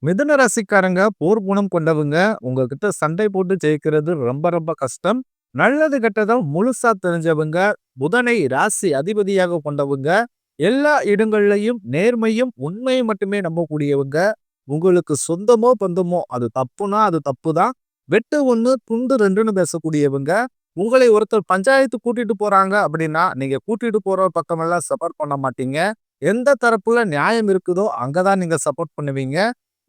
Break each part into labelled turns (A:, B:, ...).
A: மிதுன ராசிக்காரங்க போர் குணம் கொண்டவங்க. உங்ககிட்ட சண்டை போட்டு ஜெயிக்கிறது ரொம்ப ரொம்ப கஷ்டம். நல்லது கெட்டத முழுசா தெரிஞ்சவங்க. புதனை ராசி அதிபதியாக கொண்டவங்க. எல்லா இடங்கள்லயும் நேர்மையும், உண்மையும் மட்டுமே நம்பக்கூடியவங்க. உங்களுக்கு சொந்தமோ, பந்தமோ அது தப்புனா அது தப்புதான். வெட்டு 1 துண்டு 2ன்னு பேசக்கூடியவங்க. உங்களை ஒருத்தர் பஞ்சாயத்து கூட்டிட்டு போறாங்க அப்படின்னா, நீங்க கூட்டிட்டு போற பக்கமெல்லாம் சப்போர்ட் பண்ண மாட்டீங்க. எந்த தரப்புல நியாயம் இருக்குதோ, அங்க தான் நீங்க சப்போர்ட் பண்ணுவீங்க.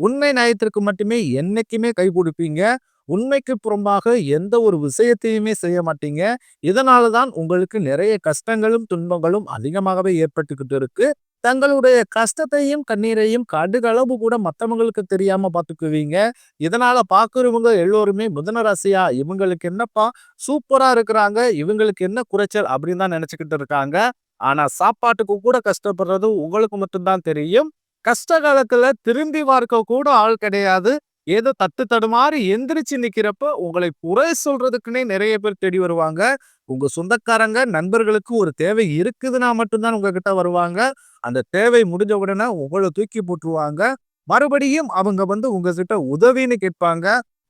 A: உண்மை நியாயத்திற்கு மட்டுமே என்னைக்குமே கை குடுப்பீங்க. உண்மைக்கு புறம்பாக எந்த ஒரு விஷயத்தையுமே செய்ய மாட்டீங்க. இதனால தான் உங்களுக்கு நிறைய கஷ்டங்களும், துன்பங்களும் அதிகமாகவே ஏற்பட்டுக்கிட்டு இருக்கு. தங்களுடைய கஷ்டத்தையும், கண்ணீரையும் கடுகளவு கூட மத்தவங்களுக்கு தெரியாம பார்த்துக்குவீங்க. இதனால பார்க்கிறவங்க எல்லோருமே மிதுன ராசியா இவங்களுக்கு என்னப்பா சூப்பரா இருக்கிறாங்க. இவங்களுக்கு என்ன குறைச்சல் அப்படின்னு தான் நினைச்சுக்கிட்டு இருக்காங்க. ஆனா சாப்பாட்டுக்கு கூட கஷ்டப்படுறது உங்களுக்கு மட்டும் தான் தெரியும். கஷ்ட காலத்துல திரும்பி பார்க்க கூட ஆள் கிடையாது. ஏதோ தட்டு தடுமாறி எந்திரிச்சு நிக்கிறப்ப உங்களை குறை சொல்றதுக்குன்னே நிறைய பேர் தேடி வருவாங்க. உங்க சொந்தக்காரங்க, நண்பர்களுக்கு ஒரு தேவை இருக்குதுன்னா மட்டும்தான் உங்ககிட்ட வருவாங்க. அந்த தேவை முடிஞ்ச உடனே உங்கள தூக்கி போட்டுருவாங்க. மறுபடியும் அவங்க உங்ககிட்ட உதவின்னு கேட்பாங்க.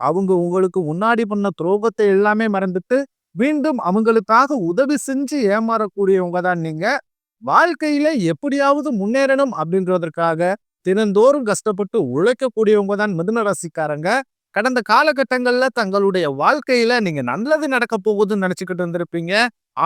A: அவங்க உங்களுக்கு முன்னாடி பண்ண துரோகத்தை எல்லாமே மறந்துட்டு, மீண்டும் அவங்களுக்காக உதவி செஞ்சு ஏமாறக்கூடியவங்க தான் நீங்க. வாழ்க்கையில எப்படியாவது முன்னேறணும் அப்படின்றதற்காக தினந்தோறும் கஷ்டப்பட்டு உழைக்கக்கூடியவங்க தான் மிதுன ராசிக்காரங்க. கடந்த காலகட்டங்கள்ல தங்களுடைய வாழ்க்கையில நீங்க நல்லது நடக்க போகுதுன்னு நினைச்சுக்கிட்டு இருந்திருப்பீங்க.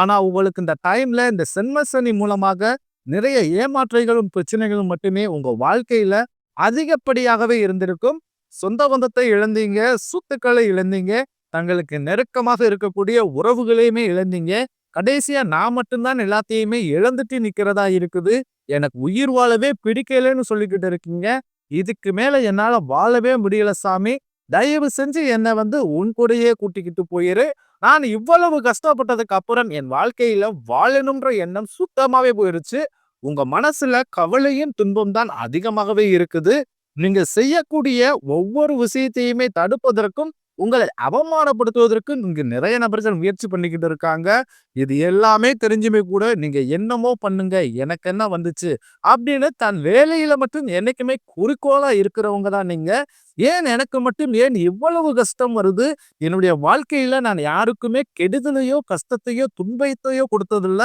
A: ஆனா உங்களுக்கு இந்த டைம்ல இந்த சென்ம சனி மூலமாக நிறைய ஏமாற்றங்களும், பிரச்சனைகளும் மட்டுமே உங்க வாழ்க்கையில அதிகப்படியாகவே இருந்திருக்கும். சொந்த பந்தத்தை இழந்தீங்க, சொத்துக்களை இழந்தீங்க, தங்களுக்கு நெருக்கமாக இருக்கக்கூடிய உறவுகளையுமே இழந்தீங்க. கடைசியா நான் மட்டும் தான் எல்லாத்தையுமே இழந்துட்டு நிக்கிறதா இருக்குது. எனக்கு உயிர் வாழவே பிடிக்கலன்னு சொல்லிக்கிட்டு இருக்கீங்க. இதுக்கு மேல என்னால வாழவே முடியல சாமி. தயவு செஞ்சு என்ன உன் கூடயே கூட்டிக்கிட்டு போயிரு. நான் இவ்வளவு கஷ்டப்பட்டதுக்கு அப்புறம் என் வாழ்க்கையில வாழணும்ன்ற எண்ணம் சுத்தமாவே போயிருச்சு. உங்க மனசுல கவலையும், துன்பம் தான் அதிகமாகவே இருக்குது. நீங்க செய்யக்கூடிய ஒவ்வொரு விஷயத்தையுமே தடுப்பதற்கும், உங்களை அவமானப்படுத்துவதற்கு இங்க நிறைய நபர்கள் முயற்சி பண்ணிக்கிட்டு இருக்காங்க. இது எல்லாமே தெரிஞ்சுமே கூட நீங்க என்னமோ பண்ணுங்க, எனக்கு என்ன வந்துச்சு அப்படின்னு தன் வேலையில மட்டும் என்னைக்குமே குறிக்கோளா இருக்கிறவங்க தான் நீங்க. ஏன் எனக்கு மட்டும் ஏன் இவ்வளவு கஷ்டம் வருது? என்னுடைய வாழ்க்கையில நான் யாருக்குமே கெடுதலையோ, கஷ்டத்தையோ, துன்பத்தையோ கொடுத்ததில்ல.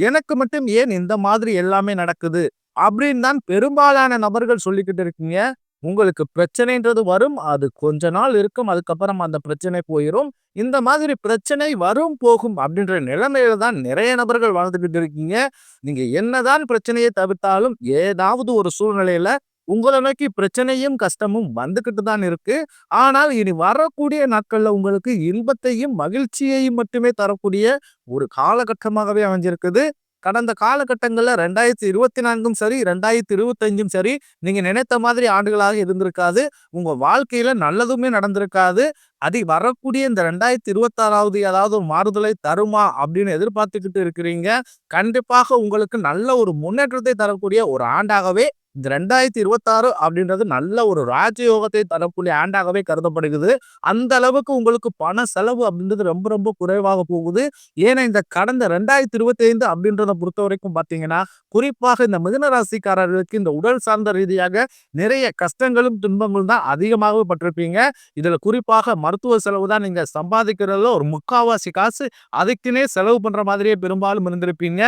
A: எனக்கு மட்டும் ஏன் இந்த மாதிரி எல்லாமே நடக்குது? அப்படின்னு தான் பெரும்பாலான நபர்கள் சொல்லிக்கிட்டு இருக்கீங்க. உங்களுக்கு பிரச்சனைன்றது வரும். அது கொஞ்ச நாள் இருக்கும். அதுக்கப்புறம் அந்த பிரச்சனை போயிரும். இந்த மாதிரி பிரச்சனை வரும், போகும் அப்படின்ற நிலைமையில தான் நிறைய நபர்கள் வாழ்ந்துகிட்டு இருக்கீங்க. நீங்க என்னதான் பிரச்சனையை தவிர்த்தாலும், ஏதாவது ஒரு சூழ்நிலையில உங்கள நோக்கி பிரச்சனையும், கஷ்டமும் வந்துகிட்டு தான் இருக்கு. ஆனால் இனி வரக்கூடிய நாட்கள்ல உங்களுக்கு இன்பத்தையும், மகிழ்ச்சியையும் மட்டுமே தரக்கூடிய ஒரு காலகட்டமாகவே அமைஞ்சிருக்குது. கடந்த காலகட்டங்கள்ல 2024ம் சரி, 2025ம் சரி, நீங்க நினைத்த மாதிரி ஆண்டுகளாக இருந்திருக்காது. உங்க வாழ்க்கையில நல்லதுமே நடந்திருக்காது. அது வரக்கூடிய இந்த 2026வது ஏதாவது ஒரு மாறுதலை தருமா அப்படின்னு எதிர்பார்த்துக்கிட்டு இருக்கிறீங்க. கண்டிப்பாக உங்களுக்கு நல்ல ஒரு முன்னேற்றத்தை தரக்கூடிய ஒரு ஆண்டாகவே இந்த 2026 அப்படின்றது நல்ல ஒரு ராஜயோகத்தை தரக்கூடிய ஆண்டாகவே கருதப்படுகிறது. அந்த அளவுக்கு உங்களுக்கு பண செலவு அப்படின்றது ரொம்ப ரொம்ப குறைவாக போகுது. ஏன்னா இந்த கடந்த 2025 அப்படின்றத பொறுத்தவரைக்கும் பார்த்தீங்கன்னா, குறிப்பாக இந்த மிதுன ராசிக்காரர்களுக்கு இந்த உடல் சார்ந்த ரீதியாக நிறைய கஷ்டங்களும், துன்பங்களும் தான் அதிகமாகவே பட்டிருப்பீங்க. இதுல குறிப்பாக மருத்துவ செலவு தான் நீங்க சம்பாதிக்கிறதுல ஒரு 3/4வாசி காசு அதுக்குன்னே செலவு பண்ற மாதிரியே பெரும்பாலும் இருந்திருப்பீங்க.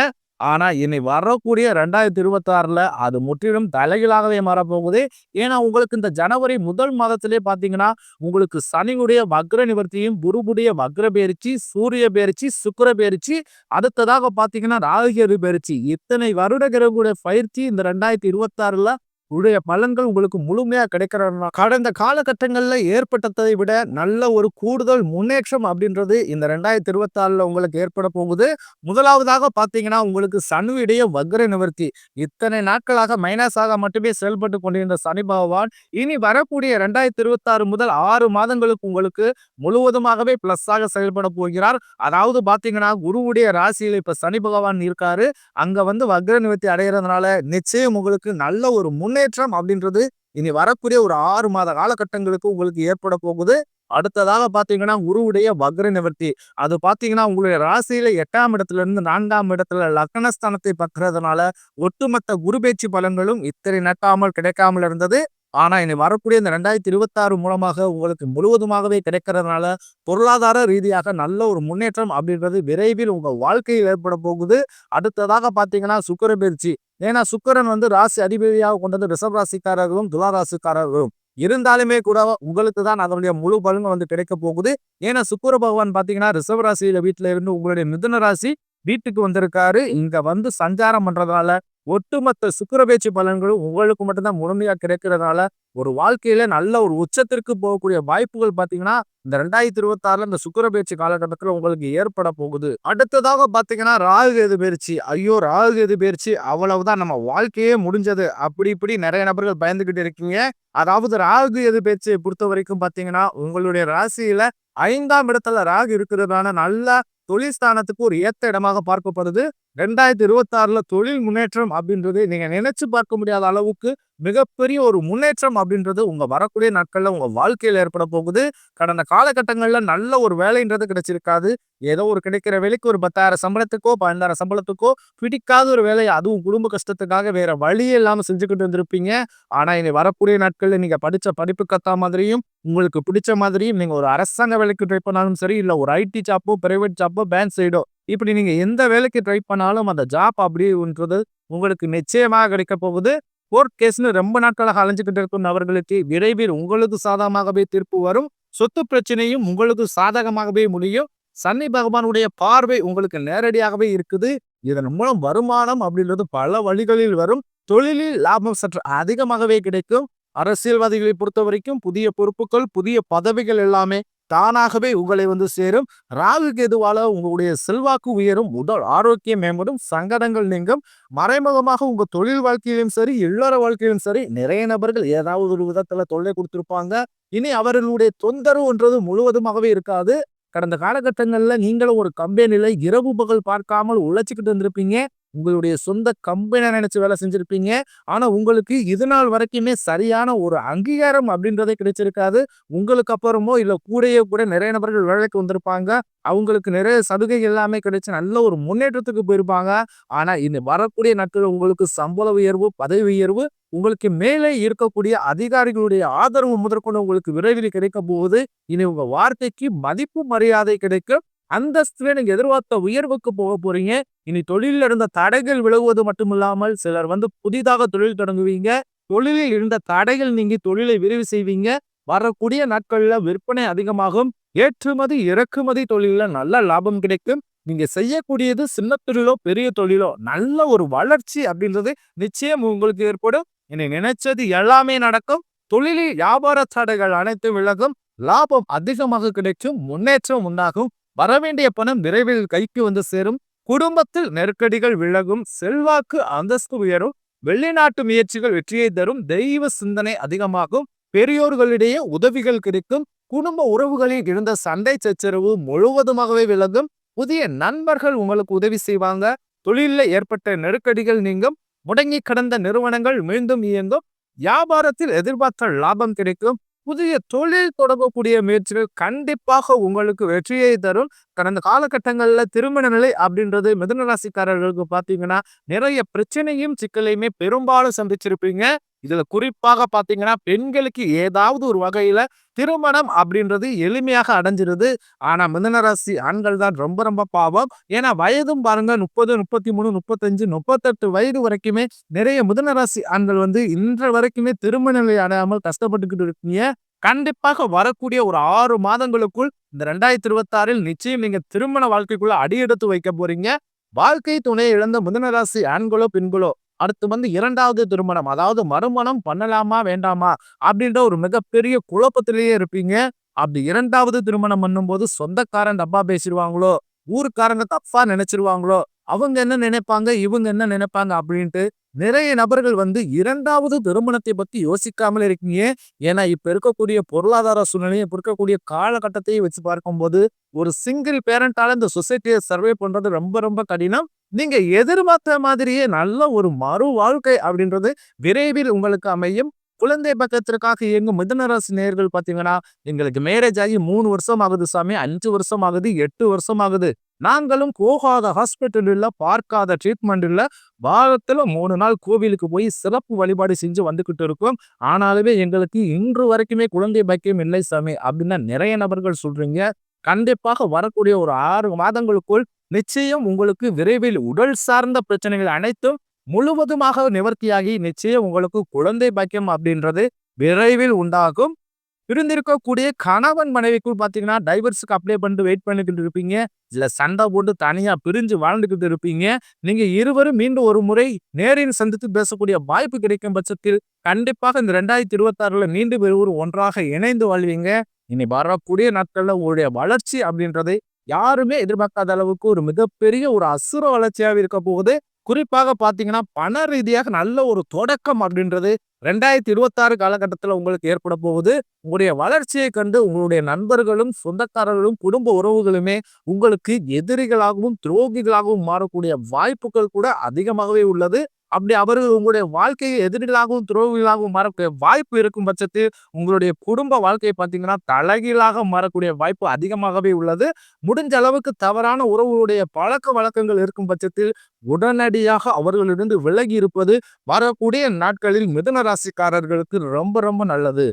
A: ஆனா இனி வரக்கூடிய 2026ல அது முற்றிலும் தலைகீழாகவே மாறப்போகுது. ஏன்னா உங்களுக்கு இந்த ஜனவரி முதல் மாதத்திலே பார்த்தீங்கன்னா, உங்களுக்கு சனியுடைய வக்ர நிவர்த்தியும், குருவுடைய வக்ர பெயர்ச்சி, சூரிய பெயர்ச்சி, சுக்கிர பெயர்ச்சி, அடுத்ததாக பார்த்தீங்கன்னா ராகு பெயர்ச்சி. இத்தனை வருட கிரகங்களுடைய பயிற்சி இந்த 2026ல உடைய பலன்கள் உங்களுக்கு முழுமையா கிடைக்கிறதுனா கடந்த காலகட்டங்கள்ல ஏற்பட்டதை விட நல்ல ஒரு கூடுதல் முன்னேற்றம் அப்படின்றது இந்த 2026ல உங்களுக்கு ஏற்பட போகுது. முதலாவதாக பார்த்தீங்கன்னா, உங்களுக்கு சனியுடைய வக்ர நிவர்த்தி. இத்தனை நாட்களாக மைனஸாக மட்டுமே செயல்பட்டு கொண்டிருந்த சனி பகவான், இனி வரக்கூடிய 2026 முதல் 6 மாதங்களுக்கு உங்களுக்கு முழுவதுமாகவே பிளஸ்ஸாக செயல்பட போகிறார். அதாவது பார்த்தீங்கன்னா, குருவுடைய ராசியில இப்ப சனி பகவான் இருக்காரு. அங்க வக்ர நிவர்த்தி அடைகிறதுனால நிச்சயம் உங்களுக்கு நல்ல ஒரு முன்னேற்றம் அப்படின்றது இனி வரக்கூடிய ஒரு 6 மாத காலகட்டங்களுக்கு உங்களுக்கு ஏற்பட போகுது. அடுத்ததாக பார்த்தீங்கன்னா, குருவுடைய வக்ர நிவர்த்தி. அது பார்த்தீங்கன்னா, உங்களுடைய ராசியில 8ஆம் இடத்துல இருந்து 4ஆம் இடத்துல லக்னஸ்தானத்தை பற்றுறதுனால ஒட்டுமொத்த குரு பெயர்ச்சி பலன்களும் இத்தனை நட்டாமல் கிடைக்காமல் இருந்தது. ஆனா இனி வரக்கூடிய இந்த 2026 மூலமாக உங்களுக்கு முழுவதுமாகவே கிடைக்கிறதுனால, பொருளாதார ரீதியாக நல்ல ஒரு முன்னேற்றம் அப்படின்றது விரைவில் உங்க வாழ்க்கையில் ஏற்பட போகுது. அடுத்ததாக பார்த்தீங்கன்னா, சுக்கிர பயிற்சி. ஏன்னா சுக்கிரன் வந்து ராசி அதிபதியாக கொண்டது ரிஷப ராசிக்காரர்களும், துலா ராசிக்காரர்களும். இருந்தாலுமே கூட உங்களுக்கு தான் அதனுடைய முழு பலன் வந்து கிடைக்க போகுது. ஏன்னா சுக்கிர பகவான் பார்த்தீங்கன்னா, ரிஷப ராசியில வீட்ல இருந்து உங்களுடைய மிதுன ராசி வீட்டுக்கு வந்திருக்காரு. இங்க வந்து சஞ்சாரம் பண்றதால, ஒட்டுமொத்த சுக்கிர பயிற்சி பலன்களும் உங்களுக்கு மட்டும் தான் முழுமையா கிடைக்கிறதால, ஒரு வாழ்க்கையில நல்ல ஒரு உச்சத்திற்கு போகக்கூடிய வாய்ப்புகள் பார்த்தீங்கன்னா, இந்த 2026ல இந்த சுக்கிர பயிற்சி காலகட்டத்தில உங்களுக்கு ஏற்பட போகுது. அடுத்ததாக பார்த்தீங்கன்னா, ராகு கேது பயிற்சி. ஐயோ! ராகு கேது பயிற்சி அவ்வளவுதான் நம்ம வாழ்க்கையே முடிஞ்சது. அப்படி இப்படி நெறைய நபர்கள் பயந்துகிட்டு இருக்கீங்க. அதாவது ராகு கேது பயிற்சியை பொறுத்தவரைக்கும் பார்த்தீங்கன்னா, உங்களுடைய ராசியில 5ஆம் இடத்துல ராகு இருக்கிறதால நல்ல தொழில் ஸ்தானத்துக்கு ஒரு ஏத்த இடமாக பார்க்கப்படுது. 2026ல தொழில் முன்னேற்றம் அப்படின்றது நீங்க நினைச்சு பார்க்க முடியாத அளவுக்கு மிகப்பெரிய ஒரு முன்னேற்றம் அப்படின்றது உங்க வரக்கூடிய நாட்கள்ல உங்க வாழ்க்கையில ஏற்பட போகுது. கடந்த காலகட்டங்கள்ல நல்ல ஒரு வேலைன்றது கிடைச்சிருக்காது. ஏதோ ஒரு கிடைக்கிற வேலைக்கு ஒரு 10,000 சம்பளத்துக்கோ, 12,000 சம்பளத்துக்கோ பிடிக்காத ஒரு வேலை, அதுவும் குடும்ப கஷ்டத்துக்காக வேற வழியே இல்லாம செஞ்சுக்கிட்டு இருந்திருப்பீங்க. ஆனா இனி வரக்கூடிய நாட்கள்ல நீங்க படிச்ச படிப்புக்கு ஏத்த மாதிரியும், உங்களுக்கு பிடிச்ச மாதிரியும் நீங்க ஒரு அரசாங்க வேலைக்கு ட்ரை பண்ணாலும் சரி, இல்ல ஒரு ஐடி ஜாப்போ, பிரைவேட் ஜாப்போ, பேங்க் சைடோ இப்படி நீங்க எந்த வேலைக்கு ட்ரை பண்ணாலும் அந்த ஜாப் அப்படின்றது உங்களுக்கு நிச்சயமாக கிடைக்க போகுது. கோர்ட் கேஸ்ன்னு ரொம்ப நாட்களாக அலைஞ்சுகிட்டு இருக்கும் நபர்களுக்கு விரைவில் உங்களுக்கு சாதகமாகவே தீர்ப்பு வரும். சொத்து பிரச்சனையும் உங்களுக்கு சாதகமாகவே முடியும். சனி பகவானுடைய பார்வை உங்களுக்கு நேரடியாகவே இருக்குது. இதன் மூலம் வருமானம் அப்படின்றது பல வழிகளில் வரும். தொழிலில் லாபம் சற்று அதிகமாகவே கிடைக்கும். அரசியல்வாதிகளை பொறுத்தவரைக்கும் புதிய பொறுப்புகள், புதிய பதவிகள் எல்லாமே தானாகவே உங்களை வந்து சேரும். ராகு கேதுவால உங்களுடைய செல்வாக்கு உயரும், உடல் ஆரோக்கியம் மேம்படும், சங்கடங்கள் நீங்கும். மறைமுகமாக உங்க தொழில் வாழ்க்கையிலும் சரி, இல்லற வாழ்க்கையிலும் சரி, நிறைய நபர்கள் ஏதாவது ஒரு விதத்துல தொல்லை கொடுத்திருப்பாங்க. இனி அவர்களுடைய தொந்தரவுன்றது முழுவதுமாகவே இருக்காது. கடந்த காலகட்டங்கள்ல நீங்களும் ஒரு கம்பெனில இரவு பகல் பார்க்காமல் உழைச்சிக்கிட்டு இருந்திருப்பீங்க. உங்களுடைய சொந்த கம்பெனி நினைச்சு வேலை செஞ்சிருப்பீங்க. ஆனா உங்களுக்கு இது நாள் வரைக்குமே சரியான ஒரு அங்கீகாரம் அப்படின்றதே கிடைச்சிருக்காது. உங்களுக்கு அப்புறமோ இல்ல கூடயே கூட நிறைய நபர்கள் வேலைக்கு வந்திருப்பாங்க. அவங்களுக்கு நிறைய சலுகை எல்லாமே கிடைச்சு நல்ல ஒரு முன்னேற்றத்துக்கு போயிருப்பாங்க. ஆனா இனி வரக்கூடிய நாட்கள் உங்களுக்கு சம்பள உயர்வு, பதவி உயர்வு, உங்களுக்கு மேலே இருக்கக்கூடிய அதிகாரிகளுடைய ஆதரவு முதற்கொண்டு உங்களுக்கு விரைவில் கிடைக்க போகுது. இனி உங்க வார்த்தைக்கு மதிப்பு மரியாதை கிடைக்கும். அந்தஸ்துல நீங்க எதிர்பார்த்த உயர்வுக்கு போக போறீங்க. இனி தொழிலில் இருந்த தடைகள் விலகுவது மட்டுமில்லாமல் சிலர் வந்து புதிதாக தொழில் தொடங்குவீங்க. தொழிலில் இருந்த தடைகள் நீங்கி தொழிலை விரிவு செய்வீங்க. வரக்கூடிய நாட்கள்ல விற்பனை அதிகமாகும். ஏற்றுமதி இறக்குமதி தொழில நல்ல லாபம் கிடைக்கும். நீங்க செய்யக்கூடியது சின்ன தொழிலோ பெரிய தொழிலோ நல்ல ஒரு வளர்ச்சி அப்படின்றது நிச்சயம் உங்களுக்கு ஏற்படும். இனி நினைச்சது எல்லாமே நடக்கும். தொழிலில் வியாபார தடைகள் அனைத்தும் விலகும். லாபம் அதிகமாக கிடைக்கும். முன்னேற்றம் உண்டாகும். வரவேண்டிய பணம் விரைவில் கைக்கு வந்து சேரும். குடும்பத்தில் நெருக்கடிகள் விலகும். செல்வாக்கு அந்தஸ்து உயரும். வெளிநாட்டு முயற்சிகள் வெற்றியை தரும். தெய்வ சிந்தனை அதிகமாகும். பெரியோர்களிடையே உதவிகள் கிடைக்கும். குடும்ப உறவுகளில் இருந்த சண்டை சச்சரவு முழுவதுமாகவே விலகும். புதிய நண்பர்கள் உங்களுக்கு உதவி செய்வாங்க. தொழிலில் ஏற்பட்ட நெருக்கடிகள் நீங்கும். முடங்கி கடந்த நிறுவனங்கள் மீண்டும் இயங்கும். வியாபாரத்தில் எதிர்பார்த்த லாபம் கிடைக்கும். புதிய தொழில் தொடங்கக்கூடிய முயற்சிகள் கண்டிப்பாக உங்களுக்கு வெற்றியை தரும். கடந்த காலகட்டங்கள்ல திருமண நிலை அப்படின்றது மிதுன ராசிக்காரர்களுக்கு பார்த்தீங்கன்னா, நிறைய பிரச்சனையும் சிக்கலையுமே பெரும்பாலும் சந்திச்சிருப்பீங்க. இதுல குறிப்பாக பார்த்தீங்கன்னா, பெண்களுக்கு ஏதாவது ஒரு வகையில திருமணம் அப்படின்றது எளிமையாக அடைஞ்சிருது. ஆனா மிதுன ராசி ஆண்கள் தான் ரொம்ப ரொம்ப பாவம். ஏன்னா வயதும் பாருங்க 30, 33, 35, 38 வயது வரைக்குமே நிறைய மிதுன ராசி ஆண்கள் வந்து இன்று வரைக்குமே திருமண நிலை அடையாமல் கஷ்டப்பட்டுக்கிட்டு இருக்கீங்க. கண்டிப்பாக வரக்கூடிய ஒரு 6 மாதங்களுக்குள் இந்த 2026ல் நிச்சயம் நீங்க திருமண வாழ்க்கைக்குள்ள அடியெடுத்து வைக்க போறீங்க. வாழ்க்கை துணையை இழந்த மிதுன ராசி ஆண்களோ பெண்களோ அடுத்து வந்து 2வது திருமணம், அதாவது மறுமணம் பண்ணலாமா வேண்டாமா அப்படின்ற ஒரு மிகப்பெரிய குழப்பத்திலேயே இருப்பீங்க. அப்படி 2வது திருமணம் பண்ணும்போது சொந்தக்காரன் தப்பா பேசிடுவாங்களோ, ஊருக்காரங்க தப்பா நினைச்சிருவாங்களோ, அவங்க என்ன நினைப்பாங்க, இவங்க என்ன நினைப்பாங்க அப்படின்ட்டு நிறைய நபர்கள் வந்து 2வது திருமணத்தை பத்தி யோசிக்காமல் இருக்கீங்க. ஏன்னா இப்ப இருக்கக்கூடிய பொருளாதார சூழ்நிலையை, இப்ப இருக்கக்கூடிய காலகட்டத்தையும் வச்சு பார்க்கும்போது ஒரு சிங்கிள் பேரண்டால இந்த சொசைட்டியை சர்வே பண்றது ரொம்ப ரொம்ப கடினம். நீங்க எதிர்பார்த்த மாதிரியே நல்ல ஒரு மறு வாழ்க்கை அப்படின்றது விரைவில் உங்களுக்கு அமையும். குழந்தை பக்கத்திற்காக இயங்கும் மிதுன ராசி நேயர்கள் பார்த்தீங்கன்னா, எங்களுக்கு மேரேஜ் ஆகி 3 வருஷம் ஆகுது சாமி, 5 வருஷம் ஆகுது, 8 வருஷம் ஆகுது. நாங்களும் போகாத ஹாஸ்பிட்டல் இல்ல, பார்க்காத ட்ரீட்மெண்ட் இல்ல. வாரத்துல 3 நாள் கோவிலுக்கு போய் சிறப்பு வழிபாடு செஞ்சு வந்துகிட்டு இருக்கோம். ஆனாலுமே எங்களுக்கு இன்று வரைக்குமே குழந்தை பாக்கியம் இல்லை சாமி அப்படின்னு நிறைய நபர்கள் சொல்றீங்க. கண்டிப்பாக வரக்கூடிய ஒரு 6 மாதங்களுக்குள் நிச்சயம் உங்களுக்கு விரைவில் உடல் சார்ந்த பிரச்சனைகள் அனைத்தும் முழுவதுமாக நிவர்த்தியாகி நிச்சயம் உங்களுக்கு குழந்தை பாக்கியம் அப்படின்றது விரைவில் உண்டாகும். பிரிந்திருக்கக்கூடிய கணவன் மனைவிக்குள் பார்த்தீங்கன்னா, டைவர்ஸுக்கு அப்ளை பண்ணிட்டு வெயிட் பண்ணிக்கிட்டு இருப்பீங்க. இல்ல சண்டை போட்டு தனியா பிரிஞ்சு வாழ்ந்துகிட்டு இருப்பீங்க. நீங்க இருவரும் மீண்டும் ஒரு முறை நேரில் சந்தித்து பேசக்கூடிய வாய்ப்பு கிடைக்கும் பட்சத்தில், கண்டிப்பாக இந்த 2026ல மீண்டும் இருவரும் ஒன்றாக இணைந்து வாழ்வீங்க. இனி வரக்கூடிய நாட்கள்ல உங்களுடைய வளர்ச்சி அப்படின்றது யாருமே எதிர்பார்க்காத அளவுக்கு ஒரு மிகப்பெரிய ஒரு அசுர வளர்ச்சியாக இருக்க போகுது. குறிப்பாக பார்த்தீங்கன்னா, பண ரீதியாக நல்ல ஒரு தொடக்கம் அப்படின்றது 2026 காலகட்டத்தில உங்களுக்கு ஏற்பட போகுது. உங்களுடைய வளர்ச்சியை கண்டு உங்களுடைய நண்பர்களும், சொந்தக்காரர்களும், குடும்ப உறவுகளுமே உங்களுக்கு எதிரிகளாகவும், துரோகிகளாகவும் மாறக்கூடிய வாய்ப்புகள் கூட அதிகமாகவே உள்ளது. அப்படி அவர்கள் உங்களுடைய வாழ்க்கையை எதிரிகளாகவும், துரோகிகளாகவும் மாறக்கூடிய வாய்ப்பு இருக்கும் பட்சத்தில், உங்களுடைய குடும்ப வாழ்க்கையை பார்த்தீங்கன்னா, தலைகீழாக மாறக்கூடிய வாய்ப்பு அதிகமாகவே உள்ளது. முடிஞ்ச அளவுக்கு தவறான உறவுகளுடைய பழக்கவழக்கங்கள் இருக்கும் பட்சத்தில், உடனடியாக அவர்களிடம் விலகி இருப்பது வரக்கூடிய நாட்களில் மிதுன ராசிக்காரர்களுக்கு ரொம்ப ரொம்ப நல்லது.